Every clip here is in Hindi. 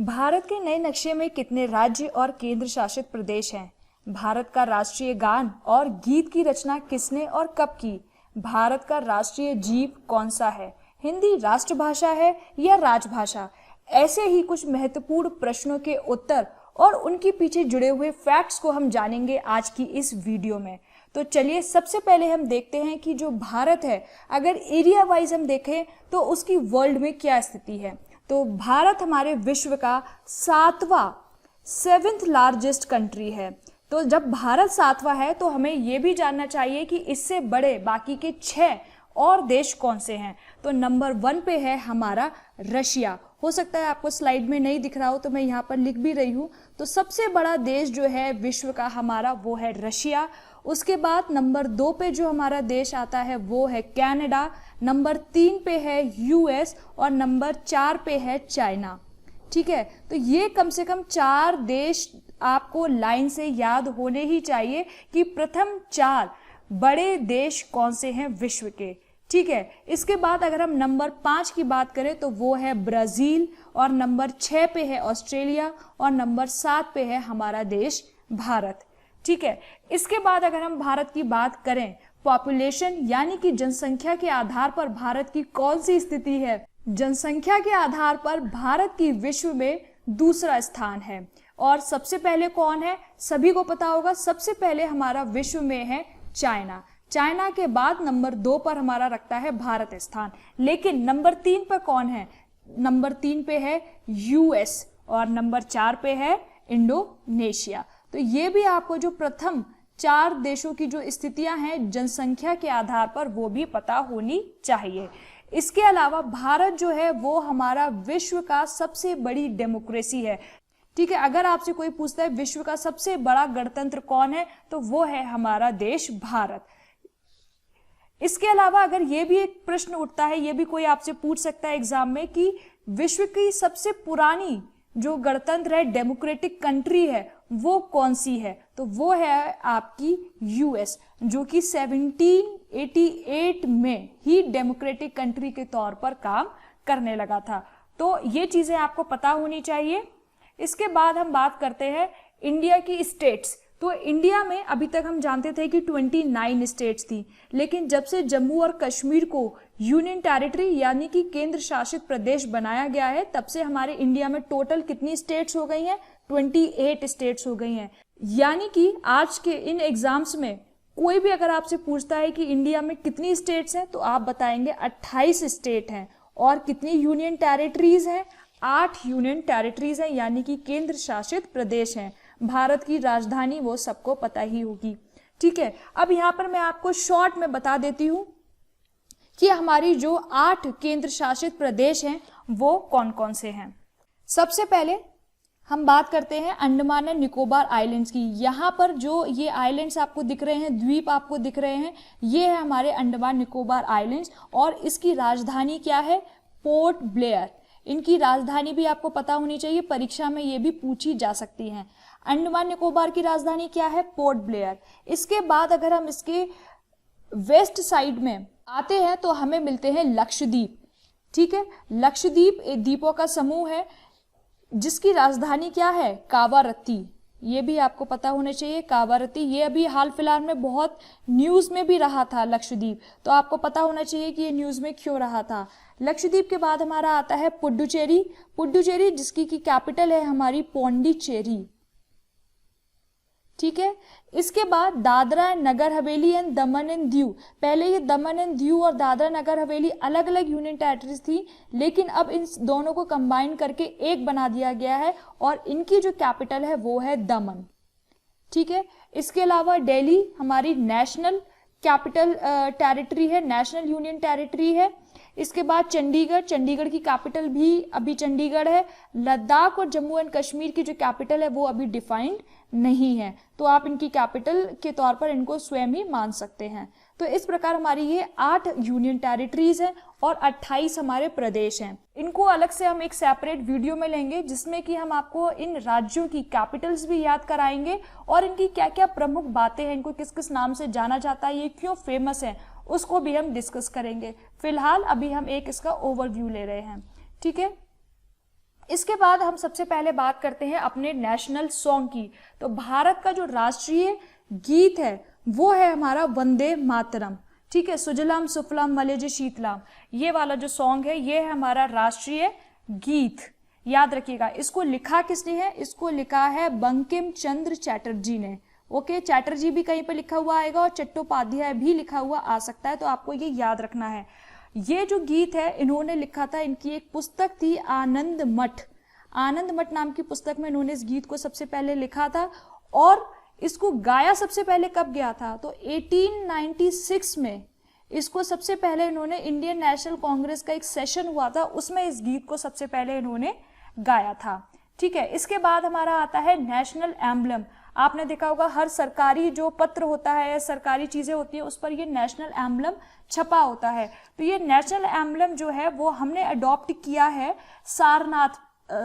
भारत के नए नक्शे में कितने राज्य और केंद्र शासित प्रदेश हैं? भारत का राष्ट्रीय गान और गीत की रचना किसने और कब की? भारत का राष्ट्रीय जीव कौन सा है? हिंदी राष्ट्रभाषा है या राजभाषा? ऐसे ही कुछ महत्वपूर्ण प्रश्नों के उत्तर और उनके पीछे जुड़े हुए फैक्ट्स को हम जानेंगे आज की इस वीडियो में। तो चलिए सबसे पहले हम देखते हैं कि जो भारत है, अगर एरिया वाइज हम देखें तो उसकी वर्ल्ड में क्या स्थिति है। तो भारत हमारे विश्व का सेवेंथ लार्जेस्ट कंट्री है। तो जब भारत सातवां है तो हमें यह भी जानना चाहिए कि इससे बड़े बाकी के 6 और देश कौन से हैं। तो नंबर 1 पे है हमारा रशिया। हो सकता है आपको स्लाइड में नहीं दिख रहा हो तो मैं यहाँ पर लिख भी रही हूँ। तो सबसे बड़ा देश जो है विश्व का हमारा वो है रशिया। उसके बाद नंबर 2 पे जो हमारा देश आता है वो है कनाडा, नंबर 3 पे है यूएस और नंबर 4 पे है चाइना। ठीक है, तो ये कम से कम 4 देश आपको लाइन से याद होने ही चाहिए कि प्रथम 4 बड़े देश कौन से हैं विश्व के। ठीक है, इसके बाद अगर हम नंबर 5 की बात करें तो वो है ब्राजील और नंबर 6 पे है ऑस्ट्रेलिया और नंबर 7 पे है हमारा देश भारत। ठीक है, इसके बाद अगर हम भारत की बात करें, पॉपुलेशन यानी कि जनसंख्या के आधार पर भारत की कौन सी स्थिति है? जनसंख्या के आधार पर भारत की विश्व में दूसरा स्थान है। और सबसे पहले कौन है? सभी को पता होगा, सबसे पहले हमारा विश्व में है चाइना। चाइना के बाद नंबर 2 पर हमारा रखता है भारत स्थान। लेकिन नंबर 3 पर कौन है? नंबर 3 पे है यूएस और नंबर 4 पे है इंडोनेशिया। तो ये भी आपको जो प्रथम 4 देशों की जो स्थितियां हैं जनसंख्या के आधार पर वो भी पता होनी चाहिए। इसके अलावा भारत जो है वो हमारा विश्व का सबसे बड़ी डेमोक्रेसी है। ठीक है, अगर आपसे कोई पूछता है विश्व का सबसे बड़ा गणतंत्र कौन है तो वो है हमारा देश भारत। इसके अलावा अगर ये भी एक प्रश्न उठता है, ये भी कोई आपसे पूछ सकता है एग्जाम में कि विश्व की सबसे पुरानी जो गणतंत्र है, डेमोक्रेटिक कंट्री है, वो कौन सी है? तो वो है आपकी यूएस, जो कि 1788 में ही डेमोक्रेटिक कंट्री के तौर पर काम करने लगा था। तो ये चीजें आपको पता होनी चाहिए। इसके बाद हम बात करते हैं इंडिया की स्टेट्स। तो इंडिया में अभी तक हम जानते थे कि 29 स्टेट्स थी, लेकिन जब से जम्मू और कश्मीर को यूनियन टेरिटरी यानी कि केंद्र शासित प्रदेश बनाया गया है, तब से हमारे इंडिया में टोटल कितनी स्टेट्स हो गई हैं? 28 स्टेट्स हो गई हैं। यानी कि आज के इन एग्जाम्स में कोई भी अगर आपसे पूछता है कि इंडिया में कितनी स्टेट्स हैं तो आप बताएंगे 28 स्टेट हैं। और कितनी यूनियन टेरिटरीज हैं? 8 यूनियन टेरिटरीज हैं, यानी कि केंद्र शासित प्रदेश हैं। भारत की राजधानी वो सबको पता ही होगी। ठीक है, अब यहाँ पर मैं आपको शॉर्ट में बता देती हूँ कि हमारी जो 8 केंद्र शासित प्रदेश हैं वो कौन कौन से हैं। सबसे पहले हम बात करते हैं अंडमान एंड निकोबार आइलैंड्स की। यहाँ पर जो ये आइलैंड्स आपको दिख रहे हैं, द्वीप आपको दिख रहे हैं, ये है हमारे अंडमान निकोबार आइलैंड्स और इसकी राजधानी क्या है? Port Blair. इनकी राजधानी भी आपको पता होनी चाहिए, परीक्षा में ये भी पूछी जा सकती हैं। अंडमान निकोबार की राजधानी क्या है? Port Blair. इसके बाद अगर हम इसके वेस्ट साइड में आते हैं तो हमें मिलते हैं लक्षद्वीप। ठीक है, लक्षद्वीप एक द्वीपों का समूह है जिसकी राजधानी क्या है? कावारत्ती। ये भी आपको पता होना चाहिए, कावारत्ती। ये अभी हाल फिलहाल में बहुत न्यूज में भी रहा था लक्षद्वीप, तो आपको पता होना चाहिए कि ये न्यूज में क्यों रहा था। लक्षद्वीप के बाद हमारा आता है पुडुचेरी। पुडुचेरी जिसकी की कैपिटल है हमारी पौंडीचेरी। ठीक है, इसके बाद Dadra and Nagar Haveli and Daman and Diu. पहले ये दमन एंड दीव और दादरा नगर हवेली अलग अलग यूनियन टेरिटरीज थी, लेकिन अब इन दोनों को कंबाइन करके एक बना दिया गया है और इनकी जो कैपिटल है वो है दमन। ठीक है, इसके अलावा दिल्ली हमारी नेशनल कैपिटल टेरिटरी है, नेशनल यूनियन टेरिटरी है। इसके बाद चंडीगढ़, चंडीगढ़ की कैपिटल भी अभी चंडीगढ़ है। लद्दाख और जम्मू एंड कश्मीर की जो कैपिटल है वो अभी डिफाइंड नहीं है, तो आप इनकी कैपिटल के तौर पर इनको स्वयं ही मान सकते हैं। तो इस प्रकार हमारी ये 8 यूनियन टेरिटरीज हैं और 28 हमारे प्रदेश हैं। इनको अलग से हम एक सेपरेट वीडियो में लेंगे जिसमें कि हम आपको इन राज्यों की कैपिटल्स भी याद कराएंगे और इनकी क्या क्या प्रमुख बातें हैं, इनको किस किस नाम से जाना जाता है, ये क्यों फेमस है, उसको भी हम डिस्कस करेंगे। फिलहाल अभी हम एक इसका ओवरव्यू ले रहे हैं। ठीक है, इसके बाद हम सबसे पहले बात करते हैं अपने नेशनल सॉन्ग की। तो भारत का जो राष्ट्रीय गीत है वो है हमारा वंदे मातरम, ठीक है। सुजलाम सुफलाम मलयज शीतलाम, ये वाला जो सॉन्ग है ये है हमारा राष्ट्रीय गीत, याद रखिएगा। इसको लिखा किसने है? इसको लिखा है बंकिम चंद्र चटर्जी ने। ओके, चैटर्जी भी कहीं पर लिखा हुआ आएगा और चट्टोपाध्याय भी लिखा हुआ आ सकता है, तो आपको ये याद रखना है। ये जो गीत है इन्होंने लिखा था, इनकी एक पुस्तक थी आनंद मठ, आनंद मठ नाम की पुस्तक में इन्होंने इस गीत को सबसे पहले लिखा था। और इसको गाया सबसे पहले कब गया था? तो 1896 में इसको सबसे पहले इन्होंने इंडियन नेशनल कांग्रेस का एक सेशन हुआ था, उसमें इस गीत को सबसे पहले इन्होंने गाया था, ठीक है। इसके बाद हमारा आता है नेशनल एम्बलम। आपने देखा होगा हर सरकारी जो पत्र होता है, सरकारी चीजें होती है, उस पर ये नेशनल एम्बलम छपा होता है। तो ये नेशनल एम्बलम जो है वो हमने अडॉप्ट किया है सारनाथ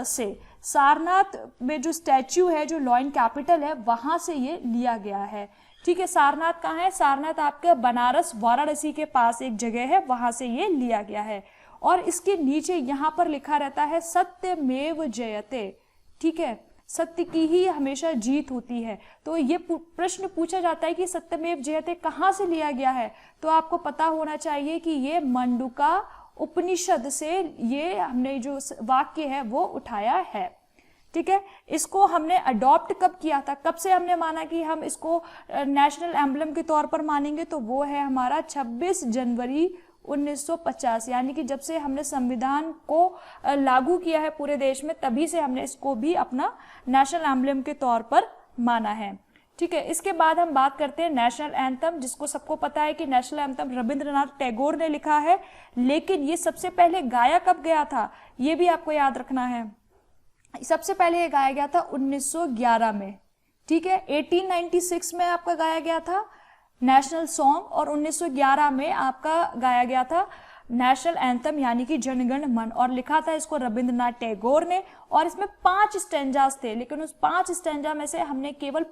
से। सारनाथ में जो स्टैच्यू है, जो लॉइन कैपिटल है, वहां से ये लिया गया है, ठीक है। सारनाथ कहाँ है? सारनाथ आपके बनारस वाराणसी के पास एक जगह है, वहां से ये लिया गया है। और इसके नीचे यहाँ पर लिखा रहता है सत्यमेव जयते, ठीक है, सत्य की ही हमेशा जीत होती है। तो ये प्रश्न पूछा जाता है कि सत्यमेव जयते कहाँ से लिया गया है, तो आपको पता होना चाहिए कि ये मंडूका उपनिषद से ये हमने जो वाक्य है वो उठाया है, ठीक है। इसको हमने अडॉप्ट कब किया था, कब से हमने माना कि हम इसको नेशनल एम्बलम के तौर पर मानेंगे? तो वो है हमारा 26 जनवरी 1950, यानी कि जब से हमने संविधान को लागू किया है पूरे देश में, तभी से हमने इसको भी अपना नेशनल एम्बलम के तौर पर माना है, ठीक है। इसके बाद हम बात करते हैं नेशनल एंथम, जिसको सबको पता है कि नेशनल एंथम रविंद्रनाथ टैगोर ने लिखा है, लेकिन ये सबसे पहले गाया कब गया था ये भी आपको याद रखना है। सबसे पहले ये गाया गया था 1911 में, ठीक है। 1896 में आपका गाया गया था नेशनल सॉन्ग, और 1911 में आपका गाया गया था नेशनल एंथम यानी कि जनगण मन, और लिखा था इसको रविंद्रनाथ टैगोर ने। और इसमें 5 स्टैंजास थे, लेकिन उस 5 स्टैंजा में से हमने केवल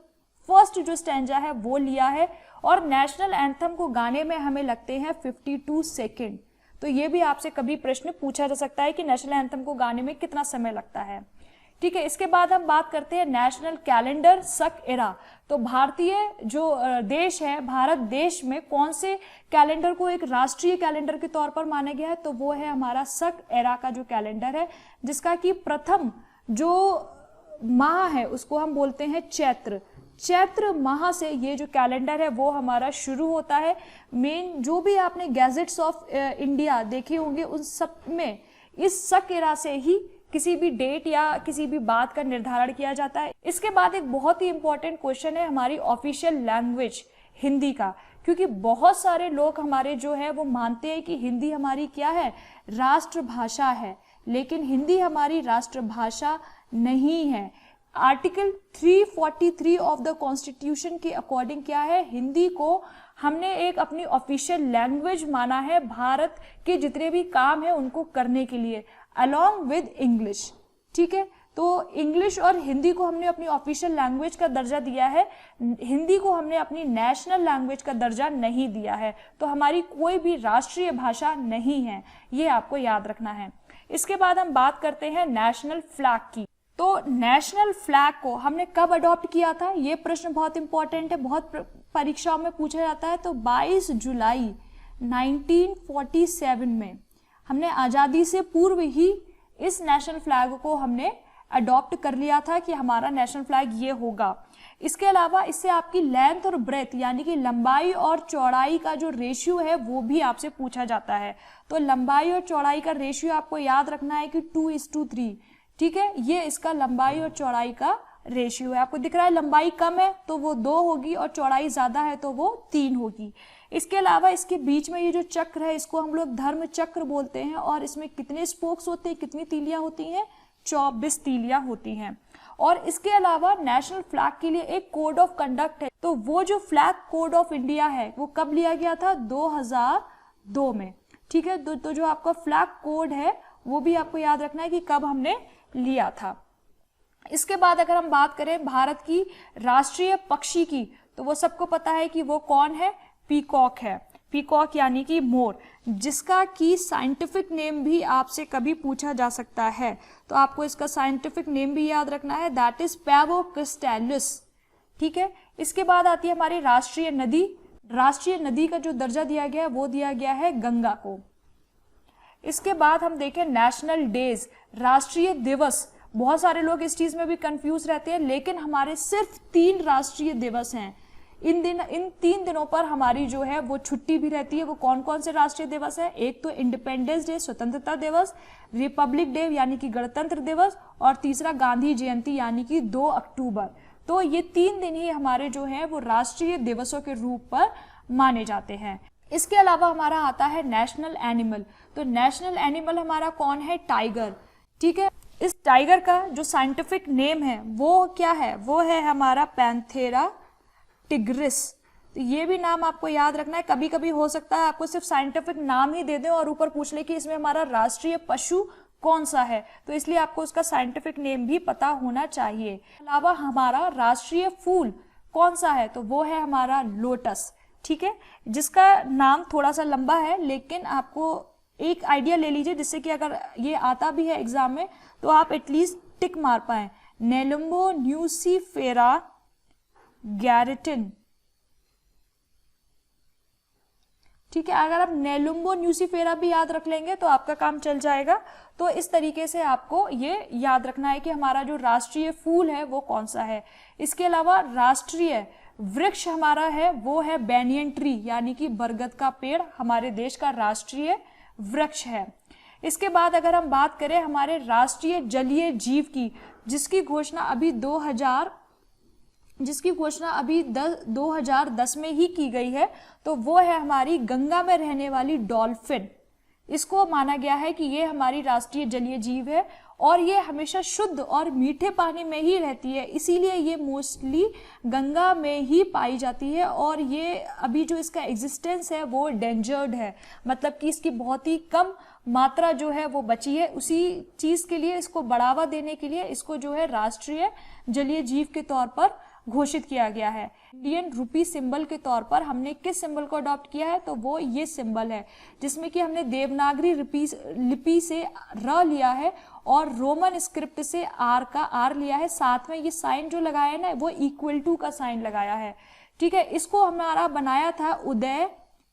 फर्स्ट जो स्टैंजा है वो लिया है। और नेशनल एंथम को गाने में हमें लगते हैं 52 सेकेंड। तो ये भी आपसे कभी प्रश्न पूछा जा सकता है कि नेशनल एंथम को गाने में कितना समय लगता है, ठीक है। इसके बाद हम बात करते हैं नेशनल कैलेंडर सक एरा। तो भारतीय जो देश है, भारत देश में कौन से कैलेंडर को एक राष्ट्रीय कैलेंडर के तौर पर माना गया है? तो वो है हमारा सक एरा का जो कैलेंडर है, जिसका कि प्रथम जो माह है उसको हम बोलते हैं चैत्र। चैत्र माह से ये जो कैलेंडर है वो हमारा शुरू होता है। मेन जो भी आपने गैजेट्स ऑफ इंडिया देखे होंगे उन सब में इस सक एरा से ही किसी भी डेट या किसी भी बात का निर्धारण किया जाता है। इसके बाद एक बहुत ही इंपॉर्टेंट क्वेश्चन है हमारी ऑफिशियल लैंग्वेज हिंदी का, क्योंकि बहुत सारे लोग हमारे जो है वो मानते हैं कि हिंदी हमारी क्या है, राष्ट्रभाषा है, लेकिन हिंदी हमारी राष्ट्रभाषा नहीं है। आर्टिकल 343 ऑफ द कॉन्स्टिट्यूशन के अकॉर्डिंग क्या है, हिंदी को हमने एक अपनी ऑफिशियल लैंग्वेज माना है भारत के जितने भी काम है उनको करने के लिए, अलॉन्ग विद इंग्लिश, ठीक है। तो इंग्लिश और हिंदी को हमने अपनी ऑफिशियल लैंग्वेज का दर्जा दिया है, हिंदी को हमने अपनी नेशनल लैंग्वेज का दर्जा नहीं दिया है। तो हमारी कोई भी राष्ट्रीय भाषा नहीं है, ये आपको याद रखना है। इसके बाद हम बात करते हैं नेशनल फ्लैग की। तो नेशनल फ्लैग को हमने कब अडॉप्ट किया था, ये प्रश्न बहुत इंपॉर्टेंट है, बहुत परीक्षाओं में पूछा जाता है। तो 22 जुलाई 1947 में हमने आज़ादी से पूर्व ही इस नेशनल फ्लैग को हमने अडॉप्ट कर लिया था कि हमारा नेशनल फ्लैग ये होगा। इसके अलावा इससे आपकी लेंथ और ब्रेथ यानी कि लंबाई और चौड़ाई का जो रेशियो है वो भी आपसे पूछा जाता है। तो लंबाई और चौड़ाई का रेशियो आपको याद रखना है कि 2:3, ठीक है। ये इसका लंबाई और चौड़ाई का रेशियो है। आपको दिख रहा है लंबाई कम है तो वो 2 होगी और चौड़ाई ज्यादा है तो वो 3 होगी। इसके अलावा इसके बीच में ये जो चक्र है इसको हम लोग धर्म चक्र बोलते हैं, और इसमें कितने स्पोक्स होते हैं, कितनी तीलियां होती हैं, 24 तीलियां होती हैं। और इसके अलावा नेशनल फ्लैग के लिए एक कोड ऑफ कंडक्ट है। तो वो जो फ्लैग कोड ऑफ इंडिया है वो कब लिया गया था, 2002 में, ठीक है। तो जो आपका फ्लैग कोड है वो भी आपको याद रखना है कि कब हमने लिया था। इसके बाद अगर हम बात करें भारत की राष्ट्रीय पक्षी की, तो वो सबको पता है कि वो कौन है, पीकॉक है। पीकॉक यानी कि मोर, जिसका कि साइंटिफिक नेम भी आपसे कभी पूछा जा सकता है, तो आपको इसका साइंटिफिक नेम भी याद रखना है, दैट इज पैवो क्रिस्टैलिस। ठीक है, इसके बाद आती है हमारी राष्ट्रीय नदी। राष्ट्रीय नदी का जो दर्जा दिया गया है वो दिया गया है गंगा को। इसके बाद हम देखें नेशनल डेज, राष्ट्रीय दिवस। बहुत सारे लोग इस चीज में भी कंफ्यूज रहते हैं, लेकिन हमारे सिर्फ 3 राष्ट्रीय दिवस हैं। इन 3 दिनों पर हमारी जो है वो छुट्टी भी रहती है। वो कौन कौन से राष्ट्रीय दिवस है? एक तो इंडिपेंडेंस डे, स्वतंत्रता दिवस, रिपब्लिक डे यानी कि गणतंत्र दिवस, और तीसरा गांधी जयंती यानी कि 2 अक्टूबर। तो ये 3 दिन ही हमारे जो है वो राष्ट्रीय दिवसों के रूप पर माने जाते हैं। इसके अलावा हमारा आता है नेशनल एनिमल। तो नेशनल एनिमल हमारा कौन है? टाइगर। ठीक है, इस टाइगर का जो साइंटिफिक नेम है वो क्या है? वो है हमारा पैंथेरा टिग्रिस। तो ये भी नाम आपको याद रखना है। कभी कभी हो सकता है आपको सिर्फ साइंटिफिक नाम ही दे दें और ऊपर पूछ ले कि इसमें हमारा राष्ट्रीय पशु कौन सा है, तो इसलिए आपको उसका साइंटिफिक नेम भी पता होना चाहिए। अलावा हमारा राष्ट्रीय फूल कौन सा है? तो वो है हमारा लोटस। ठीक है, जिसका नाम थोड़ा सा लंबा है, लेकिन आपको एक आइडिया ले लीजिए, जिससे कि अगर ये आता भी है एग्जाम में तो आप एटलीस्ट टिक मार पाए। Nelumbo nucifera Gaertn. ठीक है, अगर आप नेलुम्बो न्यूसीफेरा भी याद रख लेंगे तो आपका काम चल जाएगा। तो इस तरीके से आपको ये याद रखना है कि हमारा जो राष्ट्रीय फूल है वो कौन सा है। इसके अलावा राष्ट्रीय वृक्ष हमारा है वो है बैनियन ट्री, यानी कि बरगद का पेड़ हमारे देश का राष्ट्रीय वृक्ष है। इसके बाद अगर हम बात करें हमारे राष्ट्रीय जलीय जीव की, जिसकी घोषणा अभी 2010 में ही की गई है, तो वो है हमारी गंगा में रहने वाली डॉल्फिन। इसको माना गया है कि ये हमारी राष्ट्रीय जलीय जीव है और ये हमेशा शुद्ध और मीठे पानी में ही रहती है, इसीलिए ये मोस्टली गंगा में ही पाई जाती है। और ये अभी जो इसका एग्जिस्टेंस है वो डेंजर्ड है, मतलब कि इसकी बहुत ही कम मात्रा जो है वो बची है। उसी चीज के लिए, इसको बढ़ावा देने के लिए इसको जो है राष्ट्रीय जलीय जीव के तौर पर घोषित किया गया है। इंडियन रूपी सिंबल के तौर पर हमने किस सिंबल को अडॉप्ट किया है? तो वो ये सिंबल है, जिसमें कि हमने देवनागरी लिपि से र लिया है और रोमन स्क्रिप्ट से आर लिया है। साथ में ये साइन जो लगाया है ना, वो इक्वल टू का साइन लगाया है। ठीक है, इसको हमारा बनाया था उदय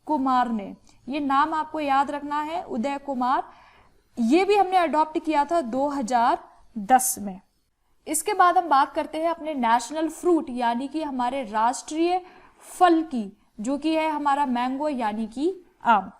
कुमार ने। ये नाम आपको याद रखना है, उदय कुमार। ये भी हमने अडॉप्ट किया था 2010 में। इसके बाद हम बात करते हैं अपने नेशनल फ्रूट यानी कि हमारे राष्ट्रीय फल की, जो कि है हमारा मैंगो यानी कि आम।